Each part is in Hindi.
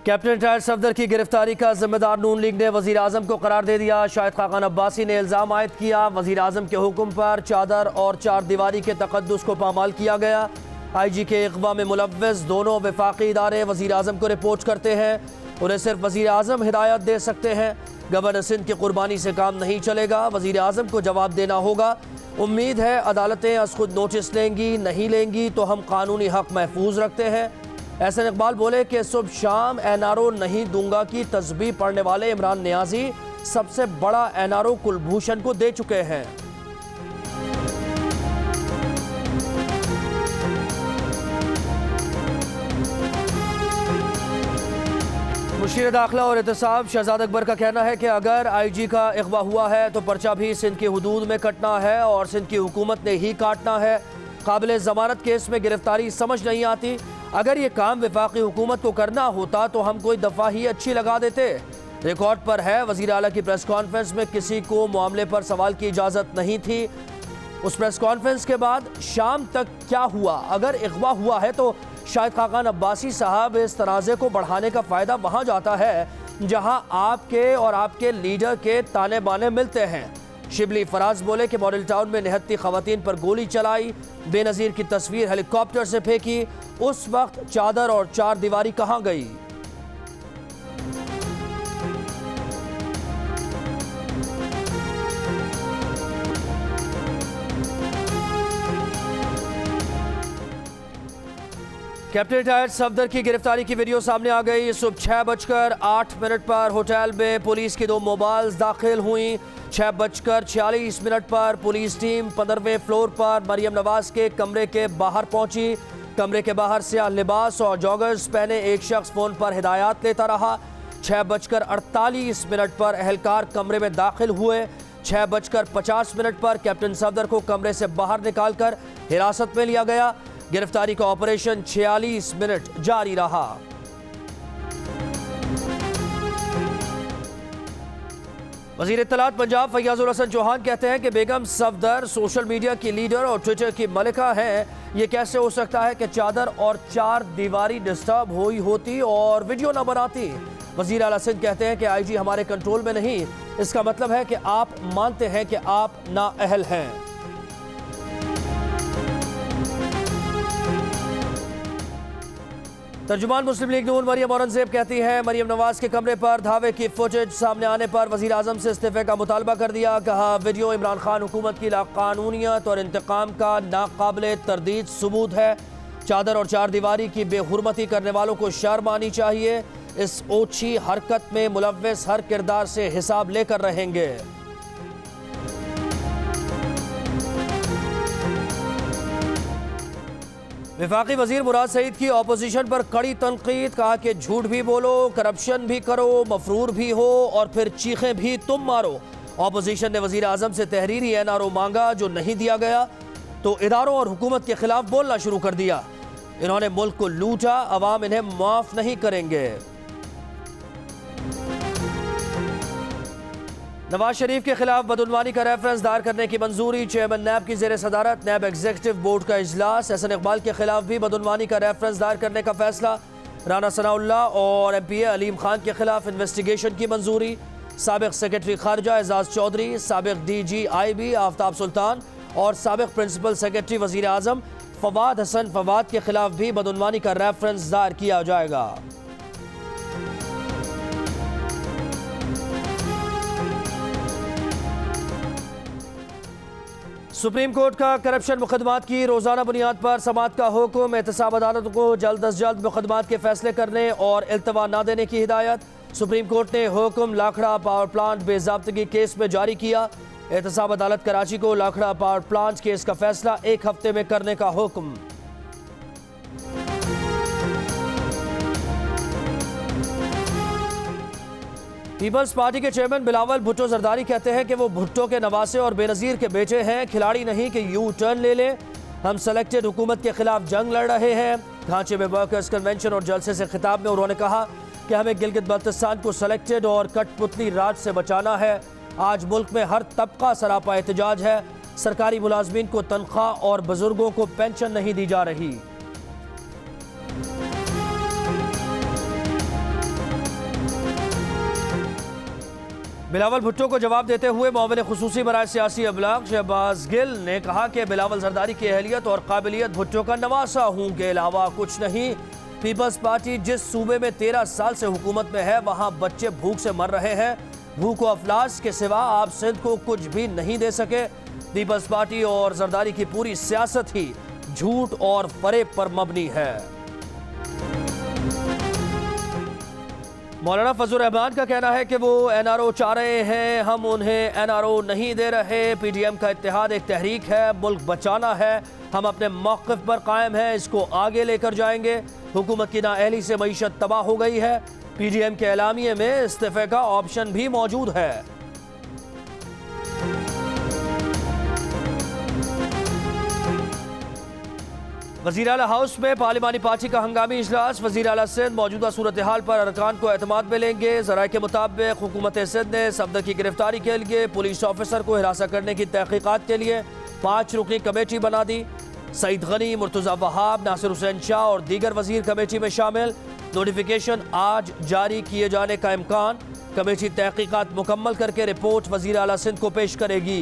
कैप्टन रिटायर्ड सफदर की गिरफ्तारी का जिम्मेदार नून लीग ने वजीर आजम को करार दे दिया। शाहिद खाकान अब्बासी ने इल्ज़ाम आयद किया, वजीर आजम के हुक्म पर चादर और चार दीवारी के तकद्दुस को पामाल किया गया। IG के इक़वा में मुलव्वस दोनों वफाकी इदारे वजीर आजम को रिपोर्ट करते हैं। उन्हें सिर्फ वजीर आजम हिदायत दे सकते हैं। गवर्नर सिंध की कुर्बानी से काम नहीं चलेगा, वजीर आजम को जवाब देना होगा। उम्मीद है अदालतें अज खुद नोटिस लेंगी, नहीं लेंगी तो हम कानूनी हक महफूज रखते हैं। एहसन इकबाल बोले कि सुबह शाम NRO नहीं दूंगा की तस्बीह पढ़ने वाले इमरान नियाजी सबसे बड़ा NRO कुलभूषण को दे चुके हैं। मुशीर दाखिला और एहतसाब शहजाद अकबर का कहना है कि अगर IG का इक़वा हुआ है तो पर्चा भी सिंध की हुदूद में कटना है और सिंध की हुकूमत ने ही काटना है। काबिल ज़मानत केस में गिरफ्तारी समझ नहीं आती। अगर ये काम वफाकी हुकूमत को करना होता तो हम कोई दफ़ा ही अच्छी लगा देते। रिकॉर्ड पर है, वज़ीर आला की प्रेस कॉन्फ्रेंस में किसी को मामले पर सवाल की इजाज़त नहीं थी। उस प्रेस कॉन्फ्रेंस के बाद शाम तक क्या हुआ? अगर इक़वा हुआ है तो शाहिद खाकान अब्बासी साहब इस तनाज़े को बढ़ाने का फ़ायदा वहाँ जाता है जहाँ आपके और आपके लीडर के ताने बाने मिलते हैं। शिबली फराज बोले कि मॉडल टाउन में निहत्ती ख़वातीन पर गोली चलाई, बेनज़ीर की तस्वीर हेलीकॉप्टर से फेंकी। उस वक्त चादर और चार दीवारी कहाँ गई? कैप्टन रिटायर्ड सफदर की गिरफ्तारी की वीडियो सामने आ गई। सुबह 6:08 पर होटल में पुलिस की 2 मोबाइल्स दाखिल हुई। 6:46 पर पुलिस टीम 15वें फ्लोर पर मरियम नवाज के कमरे के बाहर पहुंची। कमरे के बाहर से लिबास और जॉगर्स पहने एक शख्स फोन पर हिदायत लेता रहा। 6:48 पर एहलकार कमरे में दाखिल हुए। 6:50 पर कैप्टन सफदर को कमरे से बाहर निकालकर हिरासत में लिया गया। गिरफ्तारी का ऑपरेशन 46 मिनट जारी रहा। वज़ीर इत्तलात पंजाब फैयाजुल हसन चौहान कहते हैं कि बेगम सफदर सोशल मीडिया की लीडर और ट्विटर की मलिका हैं। ये कैसे हो सकता है कि चादर और चार दीवारी डिस्टर्ब हुई होती और वीडियो न बनाती? वज़ीर आला सिंध कहते हैं कि IG हमारे कंट्रोल में नहीं, इसका मतलब है कि आप मानते हैं कि आप नाअहल हैं। तर्जुमान मुस्लिम लीग नून मरियम औरंगजेब कहती हैं, मरियम नवाज के कमरे पर धावे की फुटेज सामने आने पर वज़ीर आज़म से इस्तीफे का मुतालबा कर दिया। कहा, वीडियो इमरान खान हुकूमत की लाकानूनियत और इंतकाम का नाकाबिले तरदीद सबूत है। चादर और चार दीवारी की बेहुरमती करने वालों को शर्म आनी चाहिए। इस ओछी हरकत में मुलव्वस हर किरदार से हिसाब लेकर रहेंगे। वफाकी वजीर मुराद सईद की ऑपोजिशन पर कड़ी तनकीद। कहा कि झूठ भी बोलो, करप्शन भी करो, मफरूर भी हो और फिर चीखें भी तुम मारो। ऑपोजिशन ने वजीर आजम से तहरीरी NRO मांगा, जो नहीं दिया गया तो इदारों और हुकूमत के खिलाफ बोलना शुरू कर दिया। इन्होंने मुल्क को लूटा, अवाम इन्हें माफ नहीं करेंगे। नवाज शरीफ के खिलाफ बदउनवानी का रेफरेंस दायर करने की मंजूरी। चेयरमैन नैब की जेर सदारत नैब एग्जीक्यूटिव बोर्ड का इजलास। एहसन इकबाल के खिलाफ भी बदउनवानी का रेफरेंस दायर करने का फैसला। राना सनाउल्लाह और MPA अलीम खान के खिलाफ इन्वेस्टिगेशन की मंजूरी। साबिक सेक्रेटरी खारजा एजाज चौधरी, साबिक DG IB आफ्ताब सुल्तान और साबिक प्रिंसिपल सेक्रेटरी वजीर आजम फवाद हसन फवाद के खिलाफ भी बदउनवानी का रेफरेंस दायर किया जाएगा। सुप्रीम कोर्ट का करप्शन मुकदमात की रोजाना बुनियाद पर समाअत का हुक्म। एहतसाब अदालतों को जल्द अज जल्द मुकदमात के फैसले करने और इल्तवा न देने की हिदायत। सुप्रीम कोर्ट ने हुक्म लाखड़ा पावर प्लांट बेज़ाब्तगी केस में जारी किया। एहतसाब अदालत कराची को लाखड़ा पावर प्लांट केस का फैसला 1 हफ्ते में करने का हुक्म। पीपल्स पार्टी के चेयरमैन बिलावल भुट्टो जरदारी कहते हैं कि वो भुट्टो के नवासे और बेनज़ीर के बेटे हैं, खिलाड़ी नहीं कि यू टर्न ले लें। हम सेलेक्टेड हुकूमत के खिलाफ जंग लड़ रहे हैं। ढांचे में वर्कर्स कन्वेंशन और जलसे से खिताब में उन्होंने कहा कि हमें गिलगित बल्तिस्तान को सेलेक्टेड और कठपुतली राज से बचाना है। आज मुल्क में हर तबका सरापा एहतजाज है। सरकारी मुलाजमीन को तनख्वाह और बुजुर्गों को पेंशन नहीं दी जा रही। बिलावल भुट्टो को जवाब देते हुए मोमिन खुसूसी बराए सियासी अबलाग शहबाज गिल ने कहा कि बिलावल जरदारी की अहलियत और काबिलियत भुट्टो का नवासा हूं के अलावा कुछ नहीं। पीपल्स पार्टी जिस सूबे में 13 साल से हुकूमत में है वहां बच्चे भूख से मर रहे हैं। भूख व अफलास के सिवा आप सिंध को कुछ भी नहीं दे सके। पीपल्स पार्टी और जरदारी की पूरी सियासत ही झूठ और फरेब पर मबनी है। मौलाना फजल रहमान का कहना है कि वो एनआरओ चाह रहे हैं, हम उन्हें एनआरओ नहीं दे रहे। पीडीएम का इत्तेहाद एक तहरीक है, मुल्क बचाना है, हम अपने मौक़िफ़ पर कायम हैं, इसको आगे लेकर जाएंगे। हुकूमत की नाअहली से मईशत तबाह हो गई है। पीडीएम के एलामिये में इस्तीफे का ऑप्शन भी मौजूद है। वज़ीर आला हाउस में पार्लिमानी पार्टी का हंगामी इजलास। वज़ीर आला सिंध मौजूदा सूरत हाल पर अरकान को एतमाद में लेंगे। ज़राए के मुताबिक हुकूमत सिंध ने सफदर की गिरफ्तारी के लिए पुलिस ऑफिसर को हिरासत करने की तहकीकात के लिए 5 रुकनी कमेटी बना दी। सईद गनी, मुर्तज़ा वहाब, नासिर हुसैन शाह और दीगर वज़ीर कमेटी में शामिल। नोटिफिकेशन आज जारी किए जाने का इम्कान। कमेटी तहकीकात मुकम्मल करके रिपोर्ट वज़ीर आला सिंध को पेश करेगी।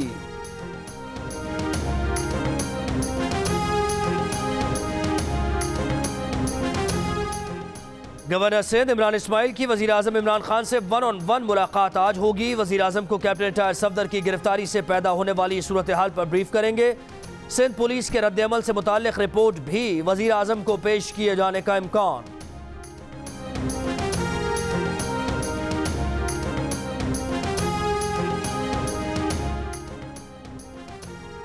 गवर्नर सिंध इमरान इस्माइल की वज़ीर आज़म इमरान खान से 1-on-1 मुलाकात आज होगी। वज़ीर आज़म को कैप्टन रिटायर्ड सफदर की गिरफ्तारी से पैदा होने वाली सूरत हाल पर ब्रीफ करेंगे। सिंध पुलिस के रद्द-ए-अमल से मुताल्लिक रिपोर्ट भी वज़ीर आज़म को पेश किए जाने का इम्कान।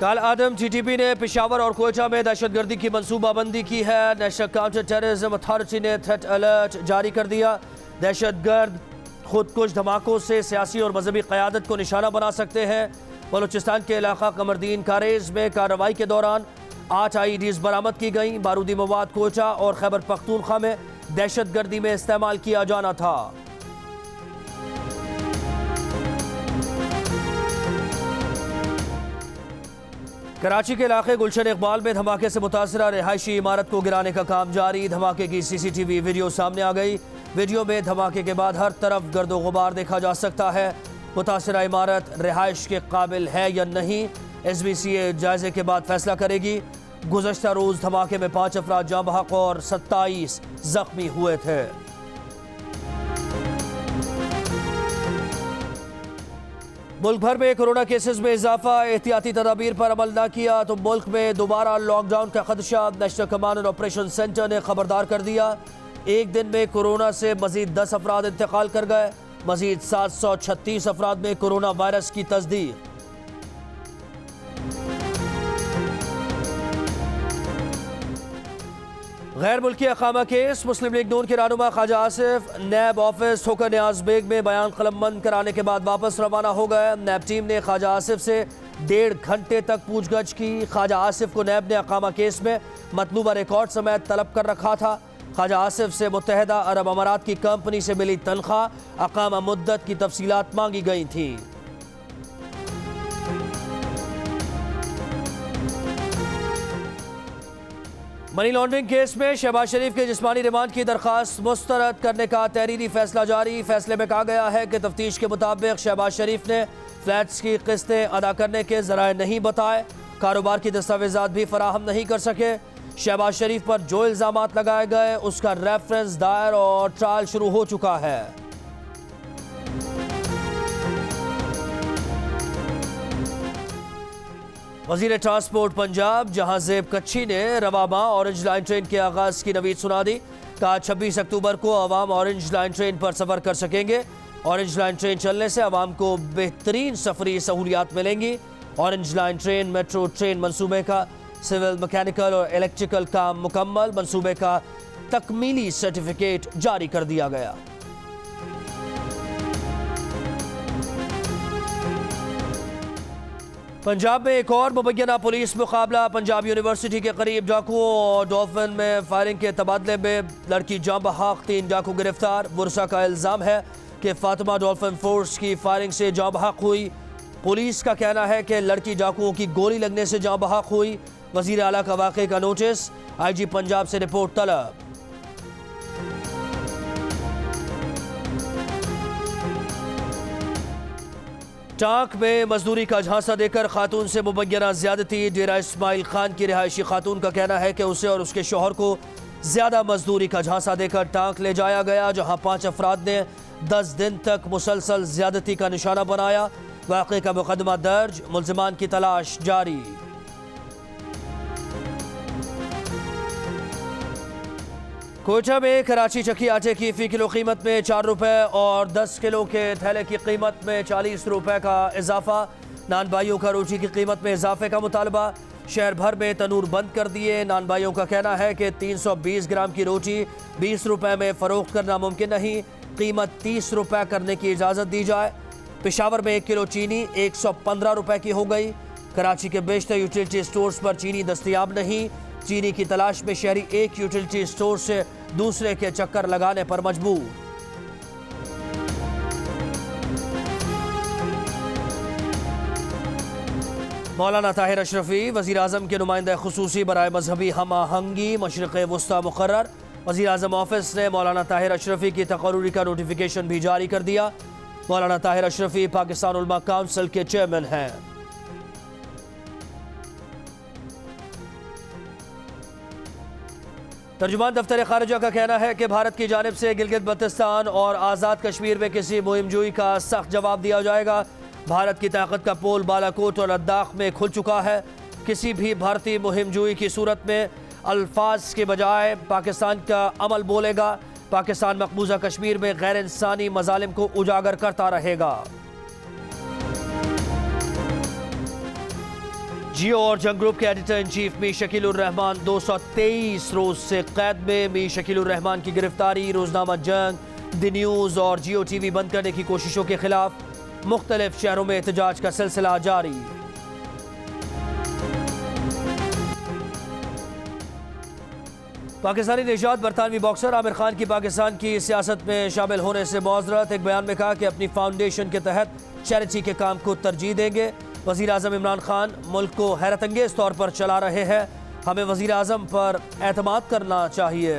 कल आदम टीटीपी ने पेशावर और कोयटा में दहशतगर्दी की मनसूबाबंदी की है। नेशनल काउंटर टेररिज्म अथॉरिटी ने थ्रेट अलर्ट जारी कर दिया। दहशतगर्द खुदकुश धमाकों से सियासी और मजहबी क़यादत को निशाना बना सकते हैं। बलूचिस्तान के इलाका कमरदीन कारेज में कार्रवाई के दौरान 8 IEDs बरामद की गई। बारूदी मवाद कोयटा और खैबर पख्तूनख्वा में दहशतगर्दी में इस्तेमाल किया जाना था। कराची के इलाके गुलशन इकबाल में धमाके से मुतासरा रिहायशी इमारत को गिराने का काम जारी। धमाके की CCTV वीडियो सामने आ गई। वीडियो में धमाके के बाद हर तरफ गर्दो गुबार देखा जा सकता है। मुतासरा इमारत रिहाइश के काबिल है या नहीं, SBCA जायजे के बाद फैसला करेगी। गुज़श्ता रोज धमाके में 5 अफराद जाँ बहक और 27 जख्मी हुए थे। मुल्क भर में कोरोना केसेस में इजाफा। एहतियाती तदाबीर पर अमल न किया तो मुल्क में दोबारा लॉकडाउन का खदशा। National command and operation centre ने खबरदार कर दिया। एक दिन में कोरोना से मजीद 10 अफराद इंतकाल कर गए। मजीद 736 अफराद में कोरोना वायरस की तस्दीक। गैर मुल्की अकामा केस। मुस्लिम लीग नून के रहनुमा ख्वाजा आसिफ नैब ऑफिस ठोकर नियाज बेग में बयान कलमबंद कराने के बाद वापस रवाना हो गए। नैब टीम ने ख्वाजा आसिफ से 1.5 घंटे तक पूछगछ की। ख्वाजा आसिफ को नैब ने अकामा केस में मतलूबा रिकॉर्ड समेत तलब कर रखा था। ख्वाजा आसिफ से मुत्तहदा अरब अमारात की कंपनी से मिली तनख्वाह अकामा मुद्दत की तफसीलात मांगी गई थी। मनी लॉन्ड्रिंग केस में शहबाज शरीफ के जिस्मानी रिमांड की दरख्वास्त मुस्तरद करने का तहरीरी फैसला जारी। फैसले में कहा गया है कि तफ्तीश के मुताबिक शहबाज शरीफ ने फ्लैट्स की किस्तें अदा करने के जराए नहीं बताए, कारोबार की दस्तावेजात भी फराहम नहीं कर सके। शहबाज शरीफ पर जो इल्ज़ामात लगाए गए उसका रेफरेंस दायर और ट्रायल शुरू हो चुका है। वज़ीर ट्रांसपोर्ट पंजाब जहांजेब कच्छी ने रवामा ऑरेंज लाइन ट्रेन के आगाज़ की नवीद सुना दी। कहा 26 अक्टूबर को अवाम ऑरेंज लाइन ट्रेन पर सफ़र कर सकेंगे। ऑरेंज लाइन ट्रेन चलने से अवाम को बेहतरीन सफरी सहूलियात मिलेंगी। Orange line train metro train मनसूबे का सिविल, मैकेनिकल और इलेक्ट्रिकल काम मुकम्मल। मनसूबे का तकमीली सर्टिफिकेट जारी कर दिया गया। पंजाब में एक और मुबैना पुलिस मुकाबला। पंजाब यूनिवर्सिटी के करीब डाकुओं और डॉल्फिन में फायरिंग के तबादले में लड़की जाँ बहक, 3 डाकू गिरफ्तार। बुरसा का इल्ज़ाम है कि फातिमा डॉल्फिन फोर्स की फायरिंग से जाँ बहक हुई। पुलिस का कहना है कि लड़की डाकुओं की गोली लगने से जाँ बहक हुई। वज़ीर आला का वाक़े का नोटिस। IG पंजाब से रिपोर्ट तलब। टांक में मजदूरी का झांसा देकर खातून से मुबैना ज्यादती। डेरा इस्माइल खान की रिहायशी खातून का कहना है कि उसे और उसके शौहर को ज्यादा मजदूरी का झांसा देकर टांक ले जाया गया, जहां 5 अफराद ने 10 दिन तक मुसलसल ज्यादती का निशाना बनाया। वाक़े का मुकदमा दर्ज, मुल्जिमान की तलाश जारी। कोयटा में कराची चक्की आटे की फी किलो कीमत में 4 रुपए और 10 किलो के थैले की कीमत में 40 रुपए का इजाफा। नान भाइयों का रोटी की कीमत में इजाफे का मुतालबा। शहर भर में तनूर बंद कर दिए। नान भाइयों का कहना है कि 320 ग्राम की रोटी 20 रुपए में फरोख्त करना मुमकिन नहीं, कीमत 30 रुपए करने की इजाज़त दी जाए। पेशावर में 1 किलो चीनी 115 रुपए की हो गई। कराची के बेशतर यूटिलिटी स्टोर्स पर चीनी दस्तयाब नहीं। चीनी की तलाश में शहरी एक यूटिलिटी स्टोर से दूसरे के चक्कर लगाने पर मजबूर। मौलाना ताहिर अशरफी वज़ीर आज़म के नुमाइंदा खुसूसी बराए मजहबी हम आहंगी मशरिक़ वुस्ता मुक़र्रर। वज़ीर आज़म ऑफिस ने मौलाना ताहिर अशरफी की तक़र्रुरी का नोटिफिकेशन भी जारी कर दिया। मौलाना ताहिर अशरफी पाकिस्तान उलमा काउंसिल के चेयरमैन हैं। तर्जुमान दफ्तर खारजा का कहना है कि भारत की जानिब से गिलगित बल्तिस्तान और आज़ाद कश्मीर में किसी मुहिमजोई का सख्त जवाब दिया जाएगा। भारत की ताकत का पोल बालाकोट और लद्दाख में खुल चुका है। किसी भी भारतीय मुहिमजोई की सूरत में अल्फाज के बजाय पाकिस्तान का अमल बोलेगा। पाकिस्तान मकबूजा कश्मीर में गैर इंसानी मजालिम को उजागर करता रहेगा। जियो और जंग ग्रुप के editor in chief Mir Shakeelur Rahman 223 रोज से कैद में। मीर शकीलुर रहमान की गिरफ्तारी, रोजनामा जंग, द न्यूज़ और जियो टीवी बंद करने की कोशिशों के खिलाफ मुख्तलिफ शहरों में एहतजाज का सिलसिला जारी। पाकिस्तानी निशाद बरतानवी बॉक्सर आमिर खान की पाकिस्तान की सियासत में शामिल होने से मुआज़रत। एक बयान में कहा कि अपनी फाउंडेशन के तहत चैरिटी के काम को तरजीह देंगे। वज़ीर आज़म इमरान खान मुल्क को हैरत अंगेज़ तौर पर चला रहे हैं, हमें वज़ीर आज़म पर एतमाद करना चाहिए।